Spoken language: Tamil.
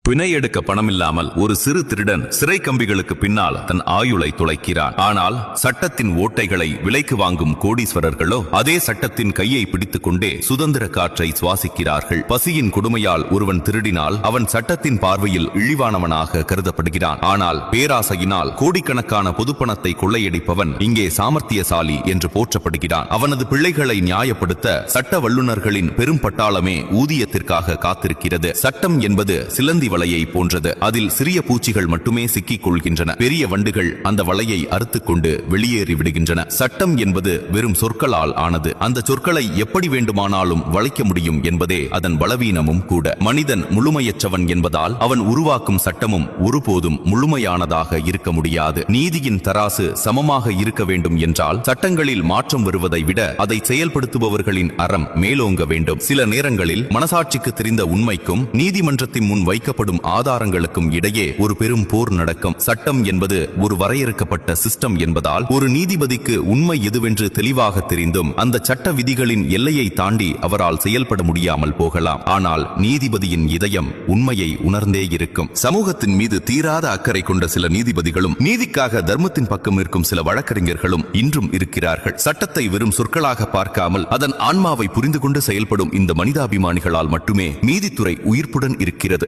பிணை எடுக்க பணமில்லாமல் ஒரு சிறு திருடன் சிறை கம்பிகளுக்கு பின்னால் தன் ஆயுளை துளைக்கிறான். ஆனால் சட்டத்தின் ஓட்டைகளை விலைக்கு வாங்கும் கோடீஸ்வரர்களோ அதே சட்டத்தின் கையை பிடித்துக் கொண்டே சுதந்திர காற்றை சுவாசிக்கிறார்கள். பசியின் கொடுமையால் ஒருவன் திருடினால் அவன் சட்டத்தின் பார்வையில் இழிவானவனாக கருதப்படுகிறான். ஆனால் பேராசையினால் கோடிக்கணக்கான பொதுப்பணத்தை கொள்ளையடிப்பவன் இங்கே சாமர்த்தியசாலி என்று போற்றப்படுகிறான். அவனது பிள்ளைகளை நியாயப்படுத்த சட்ட வல்லுநர்களின் பெரும் பட்டாளமே ஊதியத்திற்காக காத்திருக்கிறது. சட்டம் என்பது சிலந்தி வலையை போன்றது. அதில் சிறிய பூச்சிகள் மட்டுமே சிக்கிக் கொள்கின்றன. பெரிய வண்டுகள் அந்த வலையை அறுத்துக் கொண்டு வெளியேறி விடுகின்றன. சட்டம் என்பது வெறும் சொற்களால் ஆனது. அந்த சொற்களை எப்படி வேண்டுமானாலும் வளைக்க முடியும் என்பதே அதன் பலவீனமும் கூட. மனிதன் முழுமையற்றவன் என்பதால் அவன் உருவாக்கும் சட்டமும் ஒருபோதும் முழுமையானதாக இருக்க முடியாது. நீதியின் தராசு சமமாக இருக்க வேண்டும் என்றால் சட்டங்களில் மாற்றம் வருவதை விட அதை செயல்படுத்துபவர்களின் அறம் மேலோங்க வேண்டும். சில நேரங்களில் மனசாட்சிக்கு தெரிந்த உண்மைக்கும் நீதிமன்றத்தின் முன் வைக்கப்படும் ஆதாரங்களுக்கும் இடையே ஒரு பெரும் போர் நடக்கும். சட்டம் என்பது ஒரு வரையறுக்கப்பட்ட சிஸ்டம் என்பதால் ஒரு நீதிபதிக்கு உண்மை எதுவென்று தெளிவாக தெரிந்தும் அந்த சட்ட விதிகளின் எல்லையை தாண்டி அவரால் செயல்பட முடியாமல் போகலாம். ஆனால் நீதிபதியின் இதயம் உண்மையை உணர்ந்தே இருக்கும். சமூகத்தின் மீது தீராத அக்கறை கொண்ட சில நீதிபதிகளும் நீதிக்காக தர்மத்தின் பக்கம் இருக்கும் சில வழக்கறிஞர்களும் இன்றும் இருக்கிறார்கள். சட்டத்தை வெறும் சொற்களாக பார்க்காமல் அதன் ஆன்மாவை புரிந்து கொண்டு செயல்படும் இந்த மனிதாபிமானிகளால் மட்டுமே நீதித்துறை உயிர்ப்புடன் இருக்கிறது.